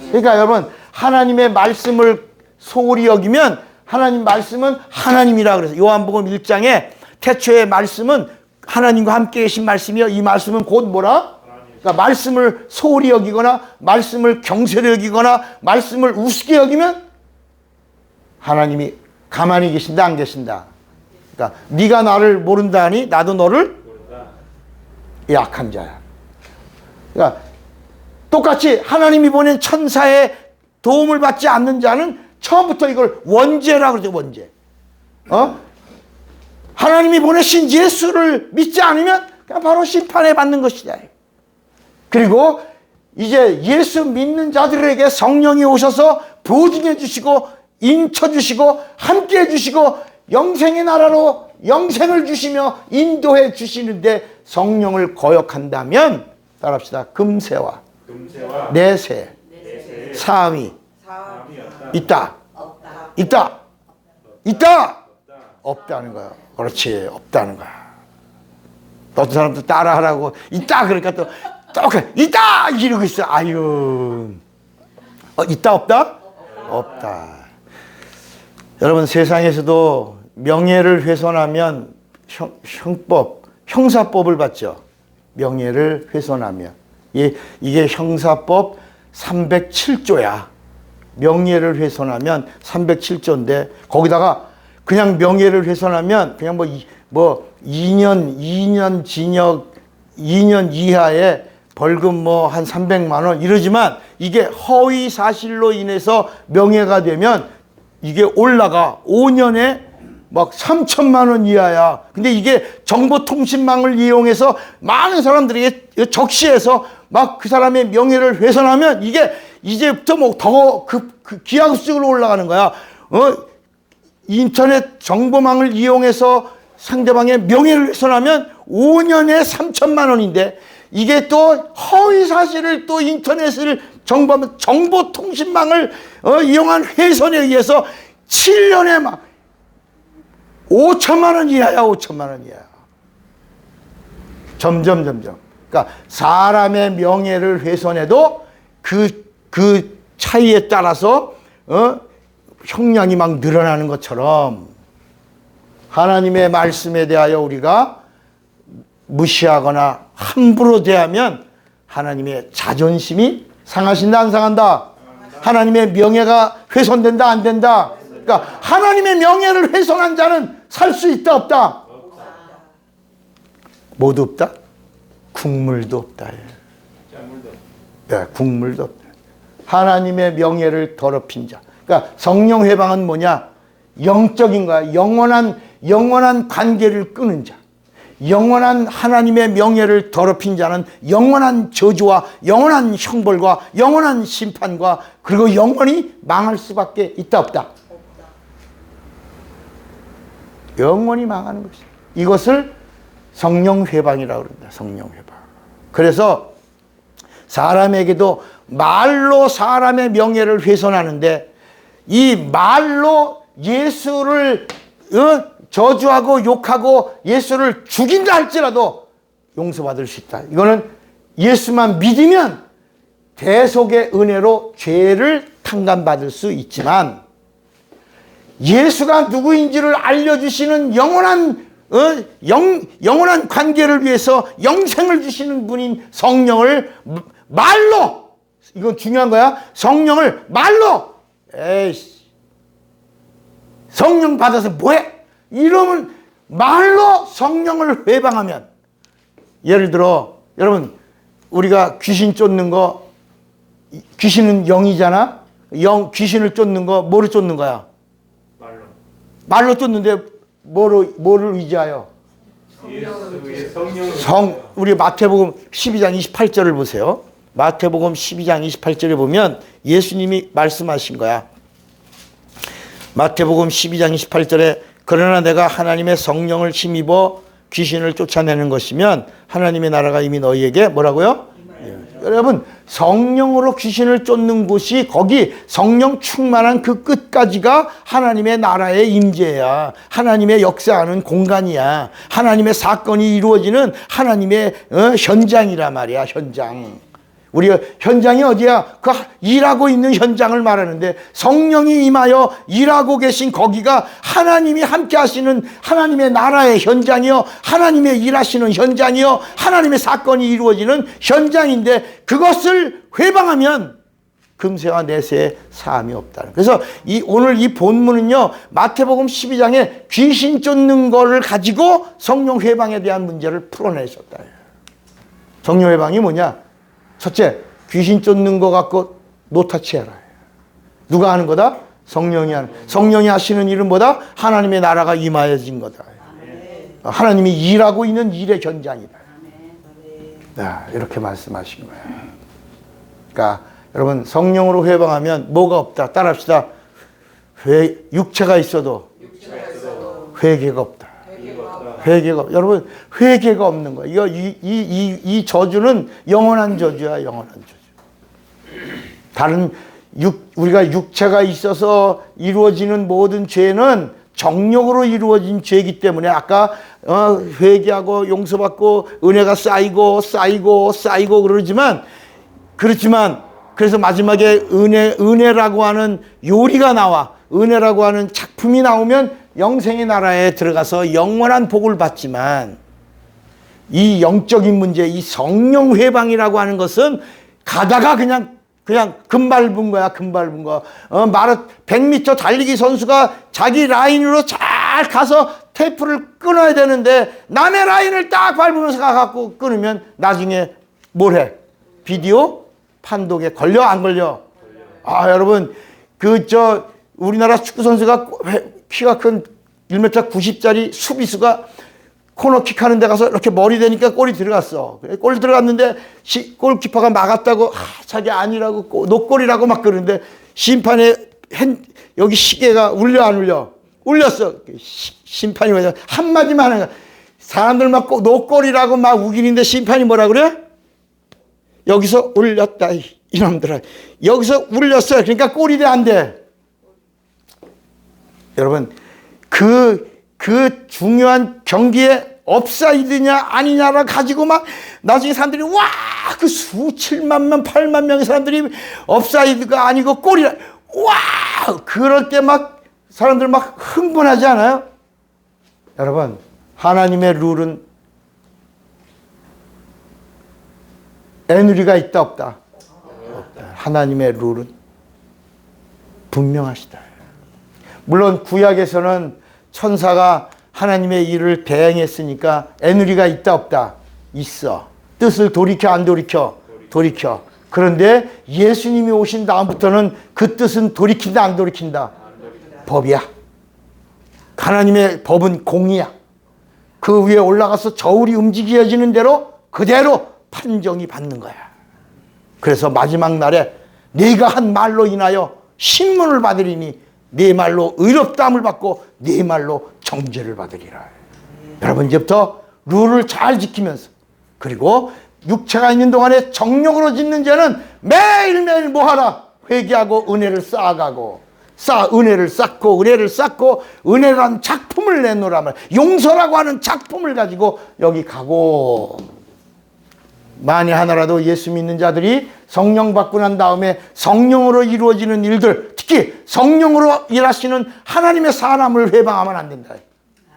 그러니까 여러분, 하나님의 말씀을 소홀히 여기면, 하나님 말씀은 하나님이라 그래서 요한복음 1장에 태초의 말씀은 하나님과 함께 계신 말씀이요, 이 말씀은 곧 뭐라? 그러니까 말씀을 소홀히 여기거나 말씀을 경솔히 여기거나 말씀을 우습게 여기면 하나님이 가만히 계신다, 안 계신다? 그러니까 네가 나를 모른다 하니 나도 너를 모른다. 약한 자야. 그러니까 똑같이 하나님이 보낸 천사의 도움을 받지 않는 자는 처음부터 이걸 원죄라 그러죠, 원죄. 하나님이 보내신 예수를 믿지 않으면 그냥 바로 심판에 받는 것이다. 그리고 이제 예수 믿는 자들에게 성령이 오셔서 보증해 주시고 인쳐 주시고 함께 해 주시고 영생의 나라로 영생을 주시며 인도해 주시는데 있성령을 거역한다면, 따라합시다, 금세와 내세 사함이 있다. 없다는 거야. 그렇지, 없다는 거야. 어떤 사람도 따라하라고 있다 그러니까 또 있다 이러고 있어. 아유, 있다 없다? 없다. 여러분, 세상에서도 명예를 훼손하면 형사법을 받죠. 명예를 훼손하면. 이게 형사법 307조야. 명예를 훼손하면 307조인데, 거기다가 그냥 명예를 훼손하면 그냥 뭐 2년 징역, 2년 이하의 벌금 한 300만 원 이러지만, 이게 허위 사실로 인해서 명예가 되면 이게 올라가 5년에 막 3천만 원 이하야. 근데 이게 정보통신망을 이용해서 많은 사람들에게 적시해서 막 그 사람의 명예를 훼손하면 이게 이제부터 더 기하급수로 올라가는 거야. 인터넷 정보망을 이용해서 상대방의 명예를 훼손하면 5년에 3천만 원인데, 이게 또 허위 사실을 또 인터넷을 정보통신망을 이용한 훼손에 의해서 7년에 막 5천만 원 이하야. 5천만 원 이하. 점점. 그러니까 사람의 명예를 훼손해도 그 차이에 따라서 형량이 막 늘어나는 것처럼, 하나님의 말씀에 대하여 우리가 무시하거나 함부로 대하면 하나님의 자존심이 상하신다, 안 상한다? 하나님의 명예가 훼손된다, 안 된다? 그러니까 하나님의 명예를 훼손한 자는 살 수 있다, 없다? 모두 없다? 국물도 없다. 네, 국물도 없다. 하나님의 명예를 더럽힌 자. 그러니까 성령 회방은 뭐냐? 영적인 거야. 영원한 관계를 끊은 자. 영원한 하나님의 명예를 더럽힌 자는 영원한 저주와 영원한 형벌과 영원한 심판과, 그리고 영원히 망할 수밖에 있다, 없다? 영원히 망하는 것이다. 이것을 성령 회방이라고 그럽니다. 성령 회방. 그래서 사람에게도 말로 사람의 명예를 훼손하는데, 이 말로 예수를 저주하고 욕하고 예수를 죽인다 할지라도 용서받을 수 있다. 이거는 예수만 믿으면 대속의 은혜로 죄를 탕감받을 수 있지만, 예수가 누구인지를 알려주시는 영원한 관계를 위해서 영생을 주시는 분인 성령을 말로, 이건 중요한 거야, 성령을 말로, 에이씨, 성령 받아서 뭐해? 이러면 말로 성령을 회방하면, 예를 들어 여러분 우리가 귀신 쫓는 거, 귀신은 영이잖아. 귀신을 쫓는 거 뭐로 쫓는 거야? 말로 쫓는데 뭐를 의지하여? 우리 마태복음 12장 28절을 보세요. 마태복음 12장 28절에 보면 예수님이 말씀하신 거야. 마태복음 12장 28절에 그러나 내가 하나님의 성령을 힘입어 귀신을 쫓아내는 것이면 하나님의 나라가 이미 너희에게 뭐라고요? 여러분, 성령으로 귀신을 쫓는 곳이 거기 성령 충만한 그 끝까지가 하나님의 나라의 임재야. 하나님의 역사하는 공간이야. 하나님의 사건이 이루어지는 하나님의 현장이라 말이야. 현장. 우리가 현장이 어디야? 그 일하고 있는 현장을 말하는데 성령이 임하여 일하고 계신 거기가 하나님이 함께 하시는 하나님의 나라의 현장이요, 하나님의 일하시는 현장이요, 하나님의 사건이 이루어지는 현장인데 그것을 회방하면 금세와 내세에 사함이 없다. 그래서 오늘 이 본문은요, 마태복음 12장에 귀신 쫓는 거를 가지고 성령 회방에 대한 문제를 풀어내셨다. 성령 회방이 뭐냐? 첫째, 귀신 쫓는 거 갖고 노타치해라. 누가 하는 거다? 성령이 하는. 성령이 하시는 일은 뭐다? 하나님의 나라가 임하여진 거다. 하나님이 일하고 있는 일의 현장이다. 이렇게 말씀하신 거예요. 그러니까 여러분, 성령으로 회방하면 뭐가 없다. 따라합시다. 육체가 있어도 회개가 없다. 여러분, 회개가 없는 거예요. 이 저주는 영원한 저주야, 영원한 저주. 다른 우리가 육체가 있어서 이루어지는 모든 죄는 정욕으로 이루어진 죄이기 때문에 아까 회개하고 용서받고 은혜가 쌓이고 그러지만 그래서 마지막에 은혜라고 하는 요리가 나와. 은혜라고 하는 작품이 나오면 영생의 나라에 들어가서 영원한 복을 받지만 이 영적인 문제, 이 성령 회방이라고 하는 것은 가다가 그냥 금밟은 거야, 금밟은 거. 100m 달리기 선수가 자기 라인으로 잘 가서 테이프를 끊어야 되는데 남의 라인을 딱 밟으면서 가갖고 끊으면 나중에 뭘 해? 비디오 판독에 걸려, 안 걸려? 여러분, 우리나라 축구 선수가 키가 큰 1m 90짜리 수비수가 코너킥 하는 데 가서 이렇게 머리 대니까 골이 들어갔어. 골 들어갔는데 골키퍼가 막았다고 자기 아니라고 노골이라고 막 그러는데 심판에 여기 시계가 울려 안 울려? 울렸어. 심판이 뭐냐? 한마디만 하는 거야. 사람들 막 노골이라고 막 우기는데 심판이 뭐라 그래? 여기서 울렸다. 이놈들아. 여기서 울렸어요. 그러니까 골이 돼, 안 돼? 여러분, 그 중요한 경기에 업사이드냐 아니냐를 가지고 막 나중에 사람들이 그 수칠만 명, 8만 명의 사람들이 업사이드가 아니고 골이라 그럴 때 막 사람들 막 흥분하지 않아요? 여러분, 하나님의 룰은 애누리가 있다 없다? 없다. 하나님의 룰은 분명하시다. 물론 구약에서는 천사가 하나님의 일을 대행했으니까 애누리가 있다 없다? 있어. 뜻을 돌이켜 안 돌이켜? 돌이켜. 그런데 예수님이 오신 다음부터는 그 뜻은 돌이킨다 안 돌이킨다? 법이야. 하나님의 법은 공이야. 그 위에 올라가서 저울이 움직여지는 대로 그대로 판정이 받는 거야. 그래서 마지막 날에 네가 한 말로 인하여 신문을 받으리니 네 말로 의롭다함을 받고 네 말로 정죄를 받으리라. 여러분, 이제부터 룰을 잘 지키면서, 그리고 육체가 있는 동안에 정욕으로 짓는 죄는 매일매일 뭐하라? 회개하고 은혜를 쌓아가고 은혜를 쌓고 은혜라는 작품을 내놓으라면 용서라고 하는 작품을 가지고 여기 가고, 만에 하나라도 예수 믿는 자들이 성령 받고 난 다음에 성령으로 이루어지는 일들, 특히 성령으로 일하시는 하나님의 사람을 회방하면 안 된다.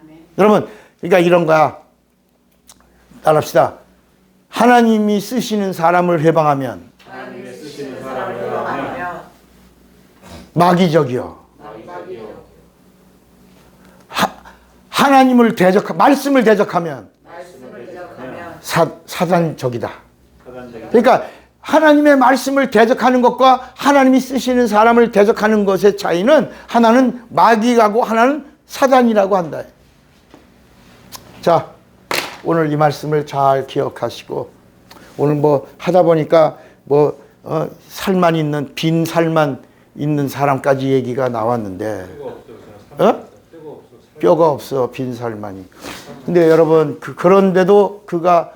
아멘. 여러분, 그러니까 이런 거야. 따라합시다. 하나님이 쓰시는 사람을 회방하면 마귀적이요. 하나님을 말씀을 대적하면 사단적이다. 그러니까 하나님의 말씀을 대적하는 것과 하나님이 쓰시는 사람을 대적하는 것의 차이는 하나는 마귀가고 하나는 사단이라고 한다. 자, 오늘 이 말씀을 잘 기억하시고, 오늘 뭐 하다 보니까 살만 있는, 빈 살만 있는 사람까지 얘기가 나왔는데, 뼈가 없어, 빈 살만이. 근데 여러분, 그런데도 그가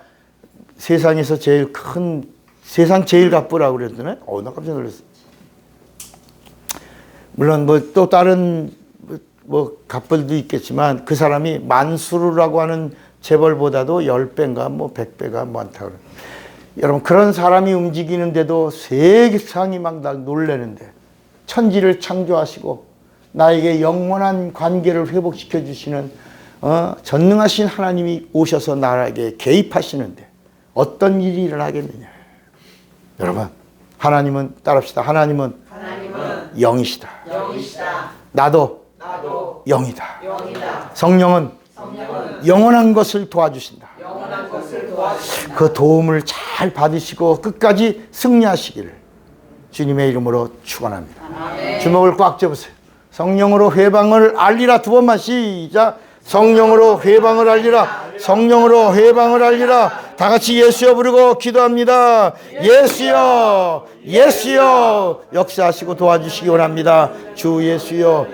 세상에서 제일 큰, 세상 제일 갑부라고 그랬더니, 나 깜짝 놀랐어. 물론 또 다른 갑부들도 있겠지만, 그 사람이 만수르라고 하는 재벌보다도 10배인가 100배가 많다고 그래요. 여러분, 그런 사람이 움직이는데도 세상이 막 놀라는데, 천지를 창조하시고 나에게 영원한 관계를 회복시켜 주시는 전능하신 하나님이 오셔서 나에게 개입하시는데 어떤 일이 일어나겠느냐. 여러분, 하나님은 따릅시다. 하나님은 영이시다. 나도 영이다. 성령은 영원한 것을 도와주신다. 그 도움을 잘 받으시고 끝까지 승리하시기를 주님의 이름으로 축원합니다. 주먹을 꽉 잡으세요. 성령으로 회방을 알리라. 두 번만 시작. 성령으로 회방을 알리라. 성령으로 회방을 알리라. 다 같이 예수여 부르고 기도합니다. 예수여, 예수여, 역사하시고 도와주시기 원합니다. 주 예수여.